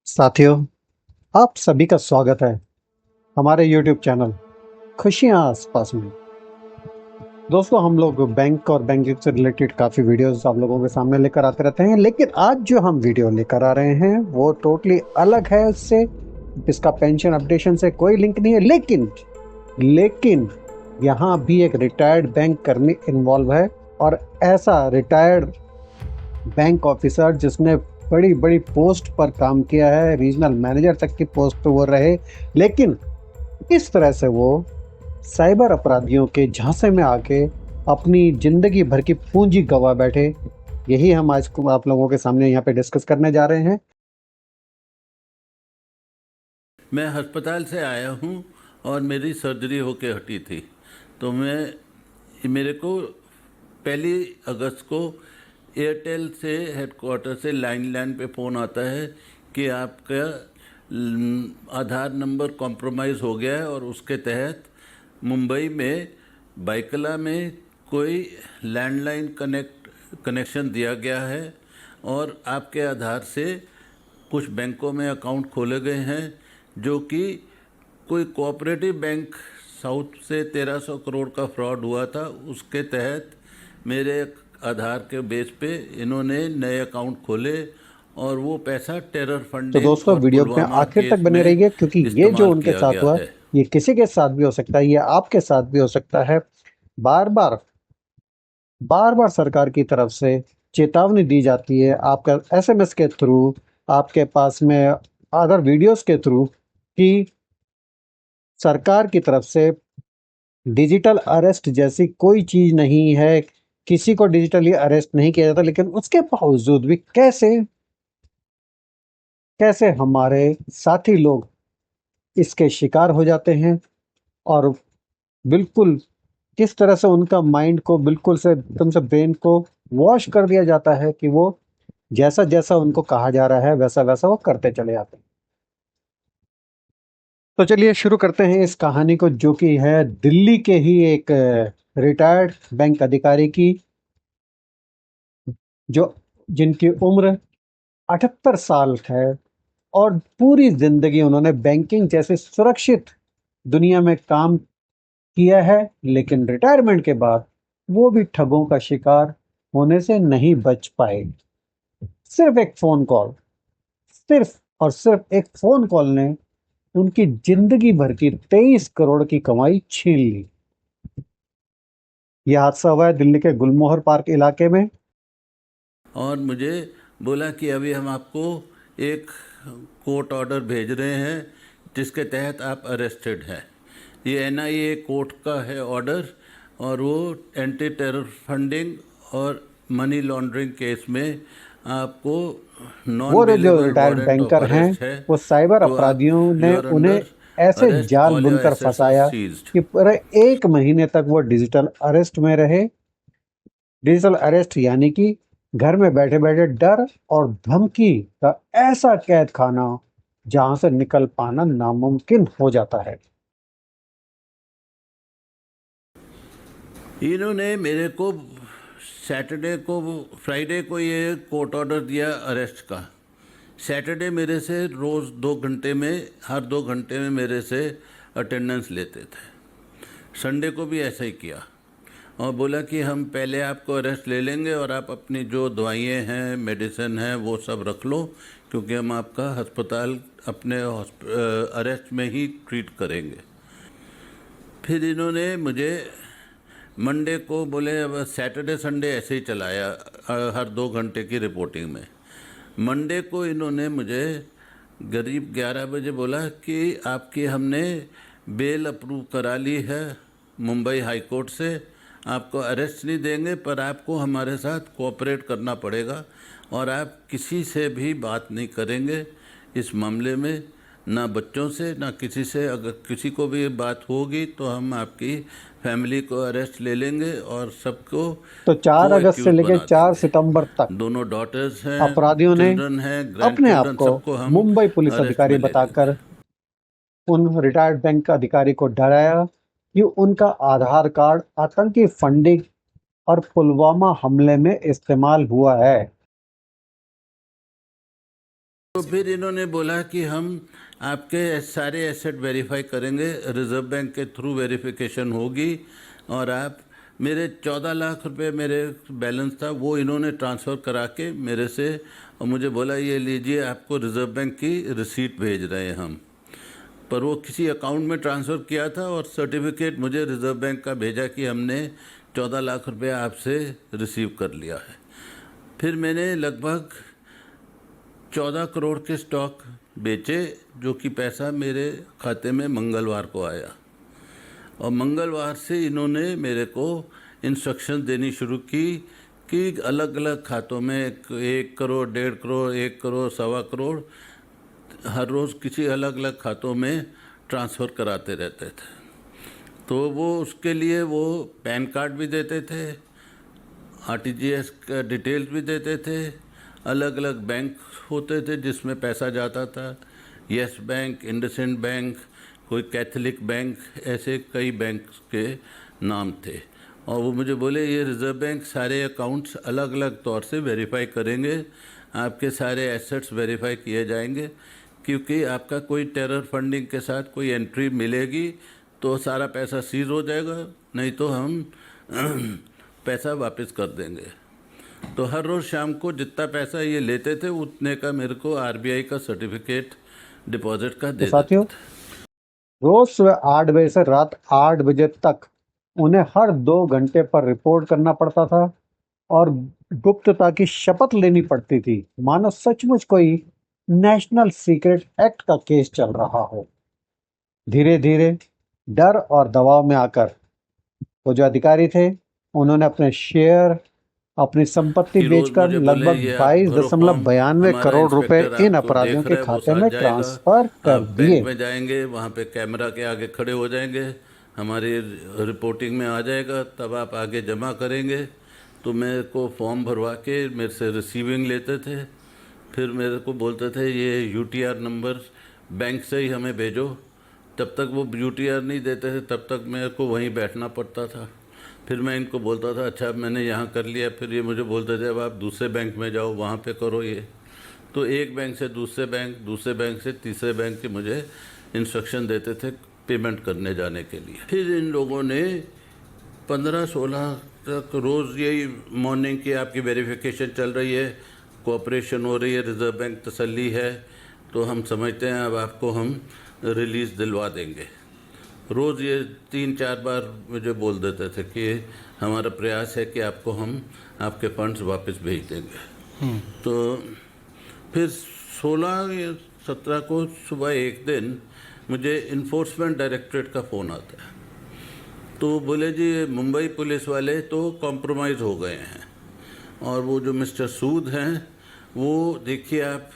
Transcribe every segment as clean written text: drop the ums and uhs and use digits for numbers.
साथियों, आप सभी का स्वागत है हमारे YouTube चैनल खुशियाँ आसपास में। दोस्तों, हम लोग बैंक और बैंकिंग से रिलेटेड काफ़ी वीडियोस आप लोगों के सामने लेकर आते रहते हैं, लेकिन आज जो हम वीडियो लेकर आ रहे हैं वो टोटली अलग है इससे। इसका पेंशन अपडेशन से कोई लिंक नहीं है, लेकिन यहाँ भी एक रिटायर्ड बैंक कर्मी इन्वॉल्व है, और ऐसा रिटायर्ड बैंक ऑफिसर जिसने बड़ी बड़ी पोस्ट पर काम किया है, रीजनल मैनेजर तक की पोस्ट पर वो रहे, लेकिन इस तरह से वो साइबर अपराधियों के झांसे में आके अपनी जिंदगी भर की पूंजी गवा बैठे। यही हम आज को आप लोगों के सामने यहाँ पे डिस्कस करने जा रहे हैं। मैं अस्पताल से आया हूँ और मेरी सर्जरी होके हटी थी, तो मेरे को 1 अगस्त को एयरटेल से हेडक्वार्टर से लाइन पे फ़ोन आता है कि आपका आधार नंबर कॉम्प्रोमाइज़ हो गया है, और उसके तहत मुंबई में बाइकला में कोई लैंडलाइन कनेक्शन दिया गया है, और आपके आधार से कुछ बैंकों में अकाउंट खोले गए हैं, जो कि कोई कोऑपरेटिव बैंक साउथ से 1300 करोड़ का फ्रॉड हुआ था। उसके तहत मेरे आधार के बेस पे इन्होंने नए अकाउंट खोले और वो पैसा टेरर तो फंडिंग दोस्तों, और वीडियो में पुलवामा आखिर तक केस बने में रहिए, क्योंकि ये जो इस्तेमाल उनके किया साथ गया हुआ है। ये किसी के साथ भी हो सकता है, ये आपके साथ भी हो सकता है। बार बार बार बार सरकार की तरफ से चेतावनी दी जाती है, आपका एसएमएस के थ्रू, आपके पास में अदर वीडियोस के थ्रू, कि सरकार की तरफ से डिजिटल अरेस्ट जैसी कोई चीज नहीं है, किसी को डिजिटली अरेस्ट नहीं किया जाता। लेकिन उसके बावजूद भी कैसे कैसे हमारे साथी लोग इसके शिकार हो जाते हैं, और बिल्कुल किस तरह से उनका माइंड को बिल्कुल से एकदम से ब्रेन को वॉश कर दिया जाता है कि वो जैसा जैसा उनको कहा जा रहा है वैसा वैसा वो करते चले जाते हैं। तो चलिए शुरू करते हैं इस कहानी को, जो कि है दिल्ली के ही एक रिटायर्ड बैंक अधिकारी की, जो जिनकी उम्र 78 साल है, और पूरी जिंदगी उन्होंने बैंकिंग जैसे सुरक्षित दुनिया में काम किया है, लेकिन रिटायरमेंट के बाद वो भी ठगों का शिकार होने से नहीं बच पाए। सिर्फ एक फोन कॉल, सिर्फ और सिर्फ एक फोन कॉल ने उनकी जिंदगी भर की 23 करोड़ की कमाई छीन ली। यह हादसा हुआ है दिल्ली के गुलमोहर पार्क इलाके में। और मुझे बोला कि अभी हम आपको एक कोर्ट ऑर्डर भेज रहे हैं जिसके तहत आप अरेस्टेड हैं। ये एनआईए कोर्ट का है ऑर्डर, और वो एंटी टेरर फंडिंग और मनी लॉन्ड्रिंग केस में आपको वो नॉन जो bailable retired warrant of banker हैं, अरेस्ट है। वो साइबर तो आप अपराधियों ने यू आर उन्हें अंडर ऐसे अरेस्ट, जाल ऑल योर बुनकर एसेट्स फंसाया सीज्ड। कि पूरे 1 महीने तक वो डिजिटल अरेस्ट में रहे। डिजिटल अरेस्ट यानी कि घर में बैठे बैठे डर और धमकी का ऐसा कैद खाना जहां से निकल पाना नामुमकिन हो जाता है। इन्होंने मेरे को फ्राइडे को ये कोर्ट ऑर्डर दिया अरेस्ट का। सैटरडे मेरे से रोज़ 2 घंटे में, हर 2 घंटे में मेरे से अटेंडेंस लेते थे। संडे को भी ऐसा ही किया, और बोला कि हम पहले आपको अरेस्ट ले लेंगे और आप अपनी जो दवाइयाँ हैं, मेडिसिन हैं, वो सब रख लो, क्योंकि हम आपका अस्पताल अपने अरेस्ट में ही ट्रीट करेंगे। फिर इन्होंने मुझे मंडे को बोले, अब सैटरडे संडे ऐसे ही चलाया हर 2 घंटे की रिपोर्टिंग में। मंडे को इन्होंने मुझे करीब 11 बजे बोला कि आपकी हमने बेल अप्रूव करा ली है मुंबई हाई कोर्ट से, आपको अरेस्ट नहीं देंगे, पर आपको हमारे साथ कोऑपरेट करना पड़ेगा, और आप किसी से भी बात नहीं करेंगे इस मामले में, ना बच्चों से ना किसी से। अगर किसी को भी बात होगी तो हम आपकी फैमिली को अरेस्ट ले लेंगे और सबको तो 4 को अगस्त से एक्यूज लेकर बना 4 देंगे। सितंबर तक दोनों डॉटर्स हैं, अपराधियों ने चिल्ड्रन हैं, ग्रैंड अपने आप चिल्ड्रन, को सबको हम मुंबई पुलिस अरेस्ट अधिकारी में ले बताकर लेंगे। उन रिटायर्ड बैंक अधिकारी को डराया कि उनका आधार कार्ड आतंकी फंडिंग और पुलवामा हमले में इस्तेमाल हुआ है। तो फिर इन्होंने बोला कि हम आपके सारे एसेट वेरीफाई करेंगे, रिजर्व बैंक के थ्रू वेरिफिकेशन होगी, और आप मेरे 14 लाख रुपए मेरे बैलेंस था वो इन्होंने ट्रांसफ़र करा के मेरे से, और मुझे बोला ये लीजिए आपको रिजर्व बैंक की रिसीट भेज रहे हैं हम। पर वो किसी अकाउंट में ट्रांसफ़र किया था और सर्टिफिकेट मुझे रिज़र्व बैंक का भेजा कि हमने 14 लाख रुपए आपसे रिसीव कर लिया है। फिर मैंने लगभग 14 करोड़ के स्टॉक बेचे, जो कि पैसा मेरे खाते में मंगलवार को आया, और मंगलवार से इन्होंने मेरे को इंस्ट्रक्शन देनी शुरू की कि अलग अलग खातों में 1 करोड़, 1.5 करोड़, 1 करोड़, 1.25 करोड़ हर रोज़ किसी अलग अलग खातों में ट्रांसफ़र कराते रहते थे। तो वो उसके लिए वो पैन कार्ड भी देते थे, आरटीजीएस का डिटेल्स भी देते थे, अलग अलग बैंक होते थे जिसमें पैसा जाता था, यस बैंक, इंडसइंड बैंक, कोई कैथलिक बैंक, ऐसे कई बैंक के नाम थे। और वो मुझे बोले ये रिज़र्व बैंक सारे अकाउंट्स अलग अलग तौर से वेरीफाई करेंगे, आपके सारे एसेट्स वेरीफाई किए जाएंगे, क्योंकि आपका कोई टेरर फंडिंग के साथ कोई एंट्री मिलेगी तो सारा पैसा सीज हो जाएगा, नहीं तो हम पैसा वापस कर देंगे। तो हर रोज़ शाम को जितना पैसा ये लेते थे उतने का मेरे को आरबीआई का सर्टिफिकेट डिपॉजिट का दे तो साथियों, देते थे। रोज सुबह 8 बजे से रात 8 बजे तक उन्हें हर 2 घंटे पर रिपोर्ट करना पड़ता था और गुप्तता की शपथ लेनी पड़ती थी, मानो सचमुच कोई नेशनल सीक्रेट एक्ट का केस चल रहा हो। धीरे धीरे डर और दबाव में आकर वो जो अधिकारी थे, उन्होंने अपने शेयर, अपनी संपत्ति कि रोज़ बेचकर मुझे बोले लगभग ये आप भरो फॉर्म, 22.92 हमारा करोड़ रुपए इंस्पेक्टर इन आपको अपराधियों देख के रहा है, वो खाते साथ में जाएगा, ट्रांसफर कर आप बैंक दिए। में जाएंगे, वहाँ पे कैमरा के आगे खड़े हो जाएंगे, हमारी रिपोर्टिंग में आ जाएगा, तब आप आगे जमा करेंगे। तो मेरे को फॉर्म भरवा के मेरे से रिसीविंग लेते थे, फिर मेरे को बोलते थे ये यूटीआर नंबर बैंक से ही हमें भेजो। तब तक वो यूटीआर नहीं देते थे, तब तक मेरे को वहीं बैठना पड़ता था। फिर मैं इनको बोलता था अच्छा मैंने यहाँ कर लिया, फिर ये मुझे बोलते थे अब आप दूसरे बैंक में जाओ, वहाँ पे करो ये। तो एक बैंक से दूसरे बैंक, दूसरे बैंक से तीसरे बैंक के मुझे इंस्ट्रक्शन देते थे पेमेंट करने जाने के लिए। फिर इन लोगों ने 15-16 तक रोज़ यही मॉर्निंग की आपकी वेरिफिकेशन चल रही है, कोऑपरेशन हो रही है, रिज़र्व बैंक तसल्ली है, तो हम समझते हैं अब आपको हम रिलीज़ दिलवा देंगे। रोज़ ये 3-4 बार मुझे बोल देते थे कि हमारा प्रयास है कि आपको हम आपके फंड्स वापस भेज देंगे। तो फिर 16 या 17 को सुबह एक दिन मुझे इन्फोर्समेंट डायरेक्टरेट का फ़ोन आता है। तो बोले जी मुंबई पुलिस वाले तो कॉम्प्रोमाइज़ हो गए हैं, और वो जो मिस्टर सूद हैं वो देखिए आप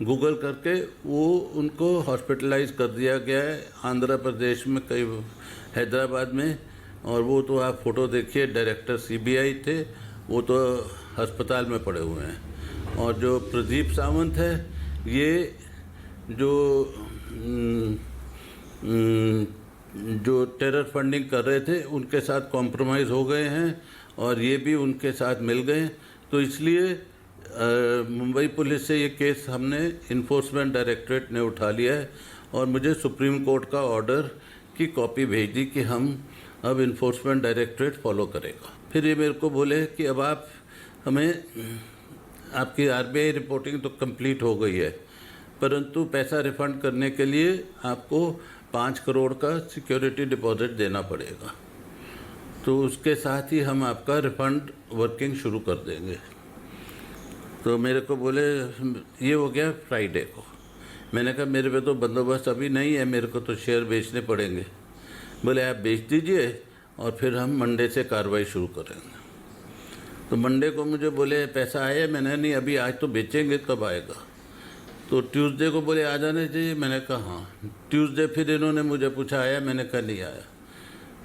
गूगल करके वो उनको हॉस्पिटलाइज कर दिया गया है आंध्र प्रदेश में, कई हैदराबाद में, और वो तो आप फ़ोटो देखिए, डायरेक्टर सीबीआई थे, वो तो अस्पताल में पड़े हुए हैं। और जो प्रदीप सावंत है, ये जो टेरर फंडिंग कर रहे थे उनके साथ कॉम्प्रोमाइज़ हो गए हैं, और ये भी उनके साथ मिल गए। तो इसलिए मुंबई पुलिस से ये केस हमने इन्फोर्समेंट डायरेक्टरेट ने उठा लिया है, और मुझे सुप्रीम कोर्ट का ऑर्डर की कॉपी भेज दी कि हम अब इन्फोर्समेंट डायरेक्टरेट फॉलो करेगा। फिर ये मेरे को बोले कि अब आप हमें, आपकी आरबीआई रिपोर्टिंग तो कंप्लीट हो गई है, परंतु पैसा रिफंड करने के लिए आपको 5 करोड़ का सिक्योरिटी डिपॉजिट देना पड़ेगा, तो उसके साथ ही हम आपका रिफंड वर्किंग शुरू कर देंगे। तो मेरे को बोले ये हो गया फ्राइडे को। मैंने कहा मेरे पे तो बंदोबस्त अभी नहीं है, मेरे को तो शेयर बेचने पड़ेंगे। बोले आप बेच दीजिए और फिर हम मंडे से कार्रवाई शुरू करेंगे। तो मंडे को मुझे बोले पैसा आया, मैंने नहीं अभी, आज तो बेचेंगे कब आएगा। तो ट्यूसडे को बोले आ जाने चाहिए, मैंने कहा हाँ। ट्यूसडे फिर इन्होंने मुझे पूछा आया, मैंने कहा नहीं आया।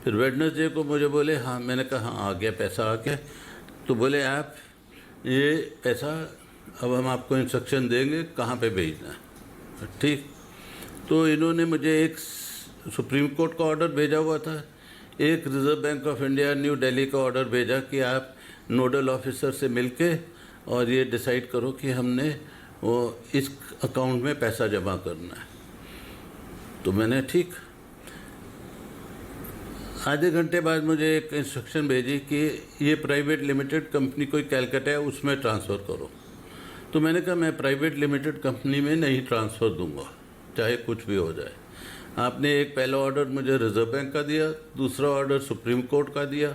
फिर वेडनेसडे को मुझे बोले हाँ, मैंने कहा हाँ आ गया, पैसा आ गया। तो बोले आप ये पैसा अब हम आपको इंस्ट्रक्शन देंगे कहाँ पे भेजना है, ठीक। तो इन्होंने मुझे एक सुप्रीम कोर्ट का ऑर्डर भेजा हुआ था, एक reserve bank of India new Delhi का ऑर्डर भेजा कि आप नोडल ऑफिसर से मिलके और ये डिसाइड करो कि हमने वो इस अकाउंट में पैसा जमा करना है। तो मैंने ठीक। आधे घंटे बाद मुझे एक इंस्ट्रक्शन भेजी कि ये प्राइवेट लिमिटेड कंपनी कोई कैलकाटा है, उसमें ट्रांसफ़र करो। तो मैंने कहा मैं प्राइवेट लिमिटेड कंपनी में नहीं ट्रांसफ़र दूंगा, चाहे कुछ भी हो जाए। आपने एक पहला ऑर्डर मुझे रिज़र्व बैंक का दिया, दूसरा ऑर्डर सुप्रीम कोर्ट का दिया,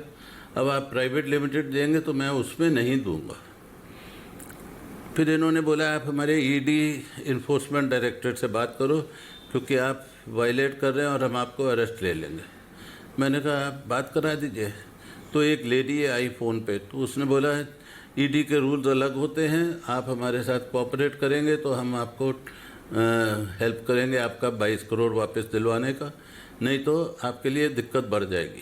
अब आप प्राइवेट लिमिटेड देंगे तो मैं उसमें नहीं दूंगा। फिर इन्होंने बोला आप हमारे ईडी इन्फोर्समेंट डायरेक्टरेट से बात करो, क्योंकि आप वायलेट कर रहे हैं और हम आपको अरेस्ट ले लेंगे। मैंने कहा आप बात करा दीजिए। तो एक लेडी आई फ़ोन पे, तो उसने बोला ईडी के रूल्स अलग होते हैं, आप हमारे साथ कोऑपरेट करेंगे तो हम आपको हेल्प करेंगे आपका 22 करोड़ वापस दिलवाने का, नहीं तो आपके लिए दिक्कत बढ़ जाएगी।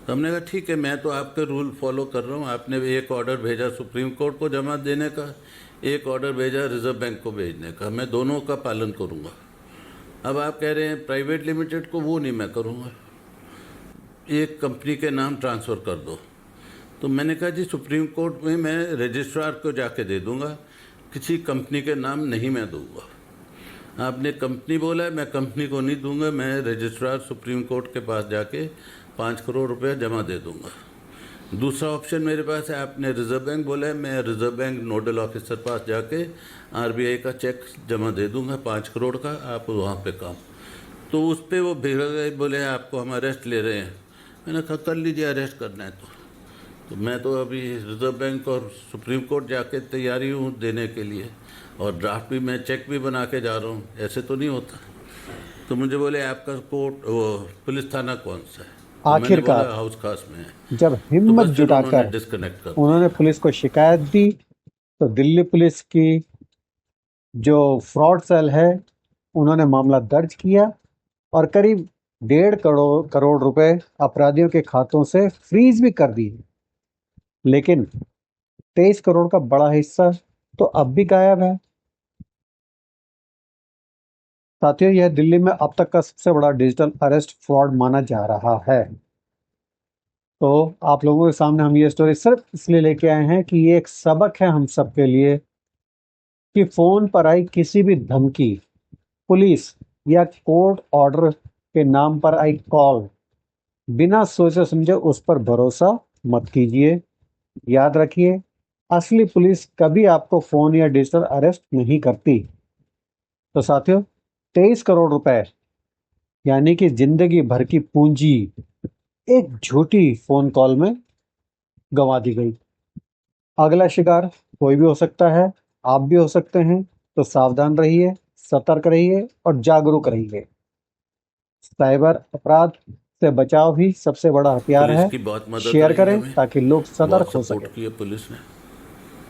तो हमने कहा ठीक है, मैं तो आपके रूल फॉलो कर रहा हूँ। आपने एक ऑर्डर भेजा सुप्रीम कोर्ट को जमा देने का, एक ऑर्डर भेजा रिज़र्व बैंक को भेजने का, मैं दोनों का पालन करूँगा। अब आप कह रहे हैं प्राइवेट लिमिटेड को, वो नहीं मैं करूँगा, एक कंपनी के नाम ट्रांसफ़र कर दो। तो मैंने कहा जी सुप्रीम कोर्ट में मैं रजिस्ट्रार को जाके दे दूँगा, किसी कंपनी के नाम नहीं मैं दूँगा। आपने कंपनी बोला है, मैं कंपनी को नहीं दूँगा, मैं रजिस्ट्रार सुप्रीम कोर्ट के पास जाके 5 करोड़ रुपए जमा दे दूँगा। दूसरा ऑप्शन मेरे पास है, आपने रिज़र्व बैंक बोला है, मैं रिज़र्व बैंक नोडल ऑफिसर पास जाके आरबीआई का चेक जमा दे दूँगा 5 करोड़ का, आप वहाँ पे काम। तो उस पर वो भिड़ गए, बोले आपको हम अरेस्ट ले रहे हैं। मैंने कहा कर लीजिए, अरेस्ट करना है तो मैं तो अभी रिज़र्व बैंक और सुप्रीम कोर्ट जाके तैयारी हूँ देने के लिए, और ड्राफ्ट भी मैं चेक भी बना के जा रहा हूँ, ऐसे तो नहीं होता। तो मुझे बोले आपका कोर्ट वो पुलिस थाना कौन सा है? तो मैंने बोला आखिरकार हाउस खास में है। जब तो हिम्मत बस फिर उन्होंने जुटाकर डिस्कनेक्ट कर उन्होंने दिया। पुलिस को शिकायत दी, तो दिल्ली पुलिस की जो फ्रॉड सेल है उन्होंने मामला दर्ज किया और करीब 1.5 करोड़ रुपए अपराधियों के खातों से फ्रीज भी कर दिए। लेकिन 23 करोड़ का बड़ा हिस्सा तो अब भी गायब है। साथियों, यह दिल्ली में अब तक का सबसे बड़ा डिजिटल अरेस्ट फ्रॉड माना जा रहा है। तो आप लोगों के सामने हम ये स्टोरी सिर्फ इसलिए लेके आए हैं कि ये एक सबक है हम सबके लिए कि फोन पर आई किसी भी धमकी, पुलिस या कोर्ट ऑर्डर के नाम पर आई कॉल, बिना सोचे समझे उस पर भरोसा मत कीजिए। याद रखिए, असली पुलिस कभी आपको फोन या डिजिटल अरेस्ट नहीं करती। तो साथियों, 23 करोड़ रुपए यानी कि जिंदगी भर की पूंजी एक झूठी फोन कॉल में गंवा दी गई। अगला शिकार कोई भी हो सकता है, आप भी हो सकते हैं। तो सावधान रहिए, सतर्क रहिए और जागरूक रहिए। साइबर अपराध से बचाव ही सबसे बड़ा हथियार पुलिस है। की बहुत मदद शेयर रही करें हमें, ताकि लोग सतर्क बहुत हो सके। सपोर्ट किया पुलिस ने।